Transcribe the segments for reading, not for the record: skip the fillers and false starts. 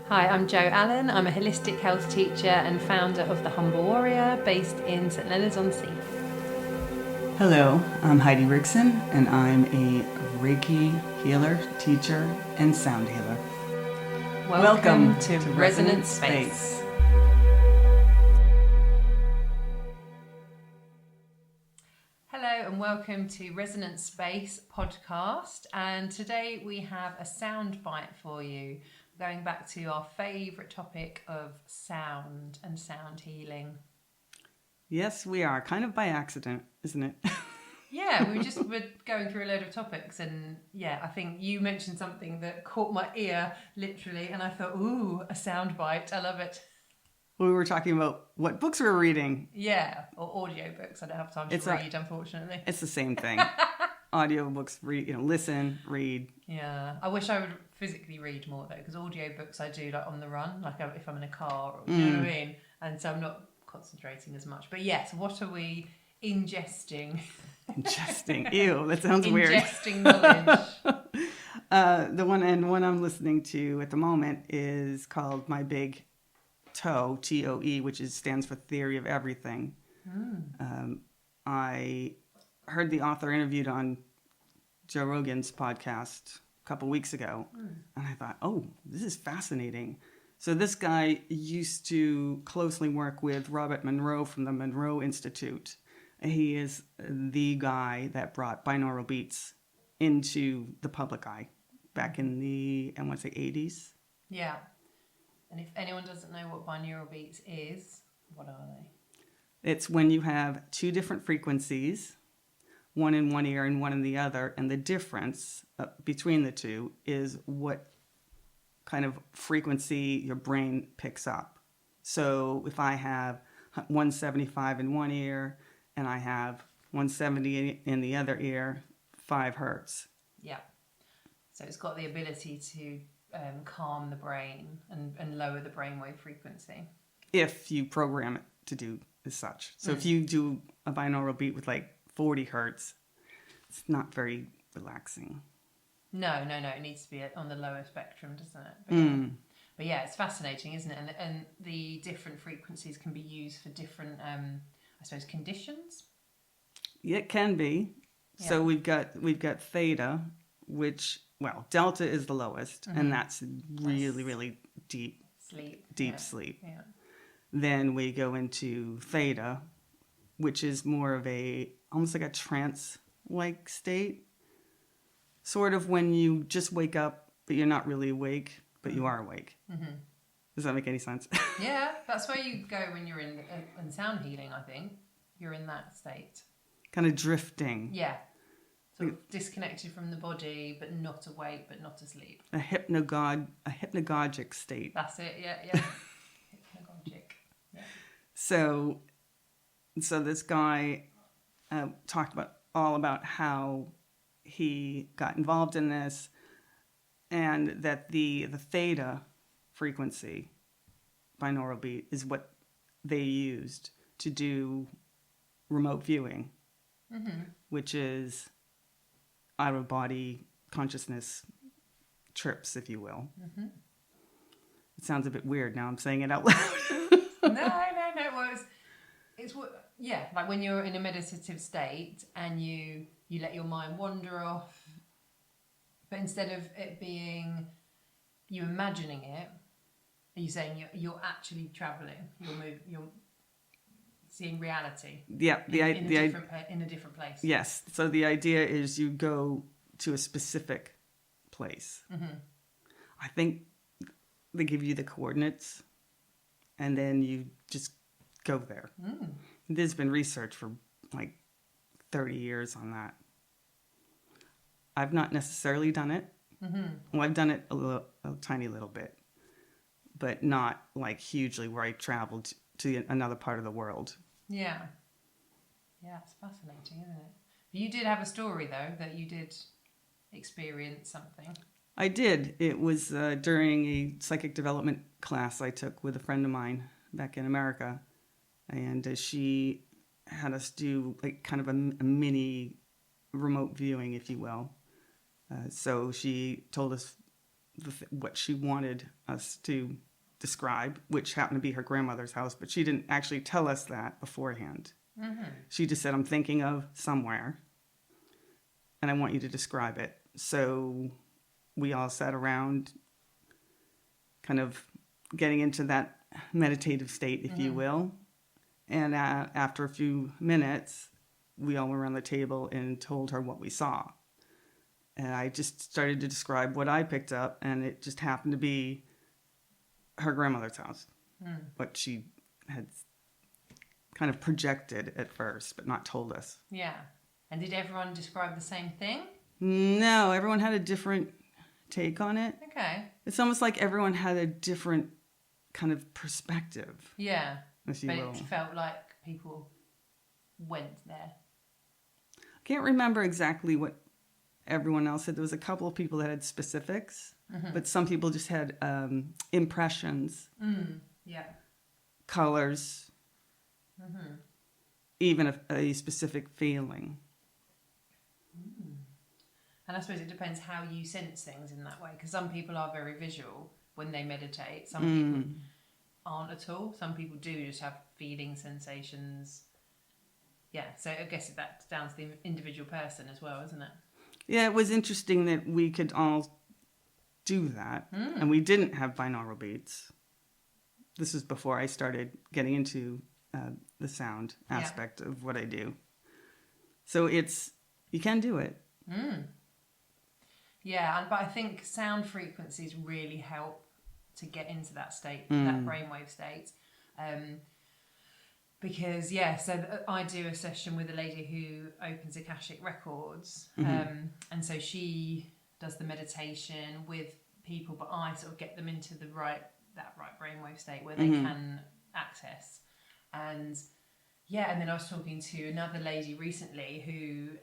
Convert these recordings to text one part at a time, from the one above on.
Hi, I'm Jo Allen. I'm a holistic health teacher and founder of The Humble Warrior, based in St Leonards-on-Sea. Hello, I'm Heidi Rickson, and I'm a Reiki healer, teacher, and sound healer. Welcome to Resonance Space. Hello and welcome to Resonance Space podcast. And today we have a sound bite for you, going back to our favourite topic of sound and sound healing. Yes, we are. Kind of by accident, isn't it? Yeah, we're going through a load of topics, and yeah, I think you mentioned something that caught my ear literally, and I thought, ooh, a sound bite. I love it. We were talking about what books we were reading. Yeah, or audiobooks. I don't have time to read, unfortunately. It's the same thing. Audiobooks, read, listen, read. Yeah, I wish I would physically read more though, because audiobooks I do like on the run, like if I'm in a car, or, you know what I mean? And so I'm not concentrating as much. But yes, what are we ingesting? Ingesting. Ew, that sounds weird. Ingesting knowledge. The one I'm listening to at the moment is called My Big Toe, TOE, which stands for Theory of Everything. I heard the author interviewed on Joe Rogan's podcast a couple weeks ago, and I thought, oh, this is fascinating. So this guy used to closely work with Robert Monroe from the Monroe Institute. He is the guy that brought binaural beats into the public eye back in the, I want to say, 80s. Yeah. And if anyone doesn't know what binaural beats is, what are they? It's when you have two different frequencies, one in one ear and one in the other, and the difference between the two is what kind of frequency your brain picks up. So if I have 175 in one ear and I have 170 in the other ear, 5 hertz. Yeah. So it's got the ability to calm the brain and lower the brainwave frequency. If you program it to do as such. So if you do a binaural beat with like 40 hertz, it's not very relaxing. No. It needs to be on the lower spectrum, doesn't it? But yeah, it's fascinating, isn't it? And the different frequencies can be used for different, I suppose, conditions. It can be. Yeah. So we've got theta, which, delta is the lowest, and that's really deep sleep. Sleep. Yeah. Then we go into theta, which is more of almost like a trance-like state. Sort of when you just wake up, but you're not really awake, but you are awake. Mm-hmm. Does that make any sense? Yeah, that's where you go when you're in sound healing, I think. You're in that state. Kind of drifting. Yeah. Sort of disconnected from the body, but not awake, but not asleep. A hypnagogic state. That's it, yeah. Hypnagogic. Yeah. So this guy talked all about how he got involved in this, and that the theta frequency binaural beat is what they used to do remote viewing, which is out of body consciousness trips, if you will. It sounds a bit weird now I'm saying it out loud. No. Well, it's what, yeah, like when you're in a meditative state and you let your mind wander off, but instead of it being you imagining it, are you saying you're actually traveling? You're seeing reality. Yeah, in a different place. Yes. So the idea is you go to a specific place. I think they give you the coordinates, and then you just go there. There's been research for like 30 years on that. I've not necessarily done it. Well, I've done it a tiny little bit, but not like hugely where I traveled to another part of the world. Yeah, it's fascinating, isn't it? You did have a story though that you did experience something. I did. It was during a psychic development class I took with a friend of mine back in America, and she had us do like kind of a mini remote viewing, if you will. So she told us what she wanted us to describe, which happened to be her grandmother's house, but she didn't actually tell us that beforehand. Mm-hmm. She just said, I'm thinking of somewhere, and I want you to describe it. So we all sat around kind of getting into that meditative state, if you will. And after a few minutes, we all went around the table and told her what we saw. And I just started to describe what I picked up, and it just happened to be her grandmother's house, what she had kind of projected at first, but not told us. Yeah. And did everyone describe the same thing? No, everyone had a different take on it. Okay. It's almost like everyone had a different kind of perspective. Yeah. If you but will. It felt like people went there. I can't remember exactly what everyone else said. There was a couple of people that had specifics, but some people just had impressions, yeah, colors, even a specific feeling. And I suppose it depends how you sense things in that way, because some people are very visual when they meditate. Some people aren't at all. Some people do just have feelings, sensations. Yeah, so I guess that's down to the individual person as well, isn't it? Yeah, it was interesting that we could all do that, and we didn't have binaural beats. This is before I started getting into the sound aspect of what I do. So you can do it. Yeah, but I think sound frequencies really help to get into that state, that brainwave state. Because, so I do a session with a lady who opens Akashic Records. And so she does the meditation with people, but I sort of get them into that right brainwave state where they can access. And then I was talking to another lady recently who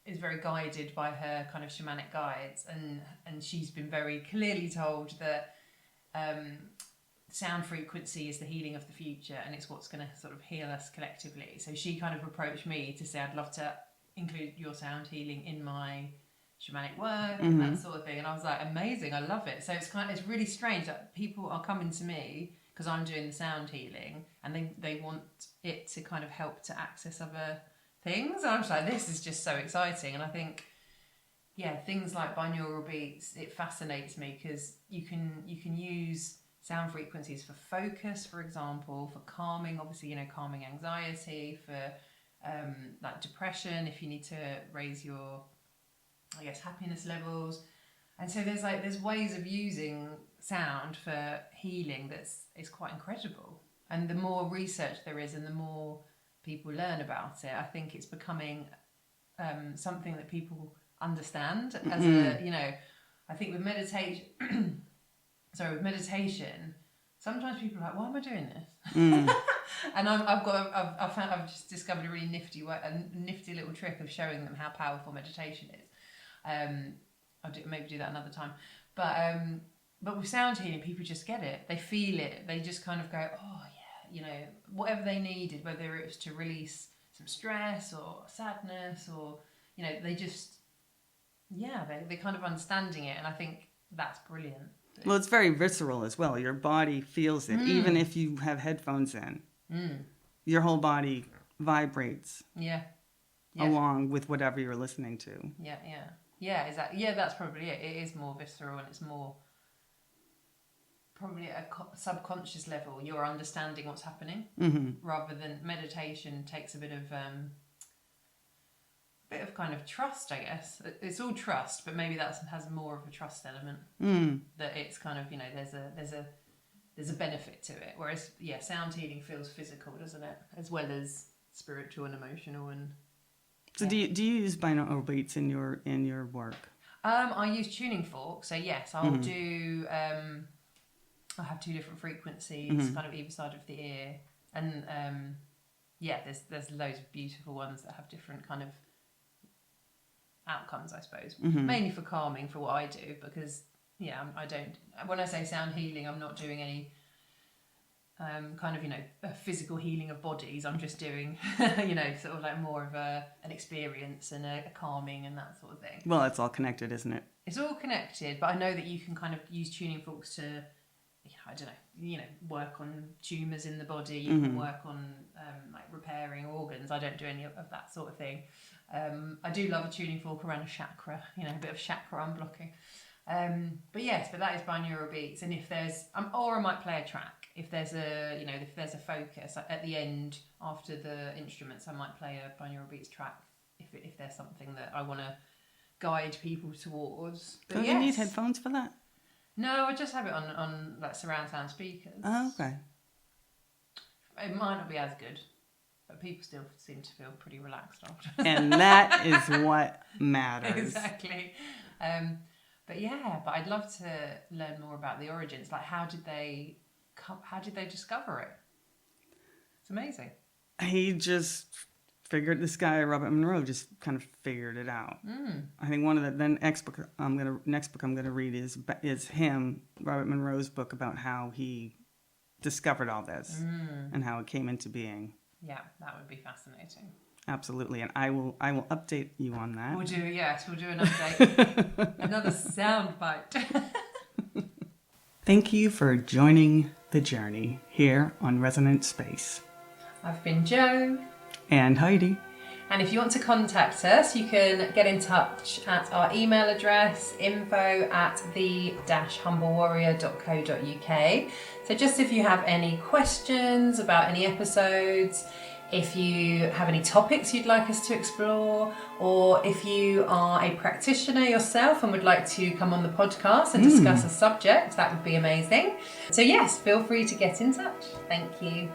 is very guided by her kind of shamanic guides, and she's been very clearly told that sound frequency is the healing of the future, and it's what's going to sort of heal us collectively. So she kind of approached me to say, I'd love to include your sound healing in my shamanic work and that sort of thing. And I was like, amazing, I love it. So it's really strange that people are coming to me because I'm doing the sound healing, and they want it to kind of help to access other things. And I'm just like, this is just so exciting. And I think, things like binaural beats, it fascinates me because you can use sound frequencies for focus, for example, for calming, obviously, calming anxiety, for like depression, if you need to raise your, I guess, happiness levels. And so there's ways of using sound for healing is quite incredible. And the more research there is and the more people learn about it, I think it's becoming something that people understand as I think with meditation, sometimes people are like, why am I doing this? And I've just discovered a really nifty little trick of showing them how powerful meditation is. I'll maybe do that another time. But with sound healing, people just get it. They feel it. They just kind of go, oh yeah, whatever they needed, whether it was to release some stress or sadness, or they just they're kind of understanding it, and I think that's brilliant. Well, it's very visceral as well. Your body feels it, even if you have headphones in. Your whole body vibrates. Yeah. Along with whatever you're listening to. Yeah, exactly. Yeah, that's probably it. It is more visceral, and it's more probably at a subconscious level. You're understanding what's happening, rather than meditation takes a bit of kind of trust, I guess. It's all trust, but maybe that has more of a trust element. That it's kind of there's a benefit to it. Whereas sound healing feels physical, doesn't it? As well as spiritual and emotional and. So do you use binaural beats in your work? I use tuning forks. So yes, I'll do. I have two different frequencies, kind of either side of the ear, and there's loads of beautiful ones that have different kind of outcomes, I suppose. Mainly for calming, for what I do, because I don't. When I say sound healing, I'm not doing any kind of, a physical healing of bodies. I'm just doing, sort of like more of an experience and a calming and that sort of thing. Well, it's all connected, isn't it? It's all connected, but I know that you can kind of use tuning forks to, I don't know, work on tumours in the body. You can work on like repairing organs. I don't do any of that sort of thing. I do love a tuning fork around a chakra, a bit of chakra unblocking. But that is binaural beats. And if there's, or I might play a track. If there's if there's a focus at the end after the instruments, I might play a binaural beats track if there's something that I want to guide people towards. But Don't you need headphones for that? No, I just have it on like surround sound speakers. Oh, okay. It might not be as good, but people still seem to feel pretty relaxed after. And that is what matters. Exactly. But I'd love to learn more about the origins. Like, how did they discover it? It's amazing. He just figured, this guy Robert Monroe just kind of figured it out. I think one of the next book I'm gonna read is him, Robert Monroe's book about how he discovered all this and how it came into being. Yeah, that would be fascinating. Absolutely, and I will update you on that. We'll do an update. Another sound bite. Thank you for joining the journey here on Resonant Space. I've been Jo. And Heidi. And if you want to contact us, you can get in touch at our email address, info@the-humblewarrior.co.uk. So just if you have any questions about any episodes, if you have any topics you'd like us to explore, or if you are a practitioner yourself and would like to come on the podcast and discuss a subject, that would be amazing. So yes, feel free to get in touch. Thank you.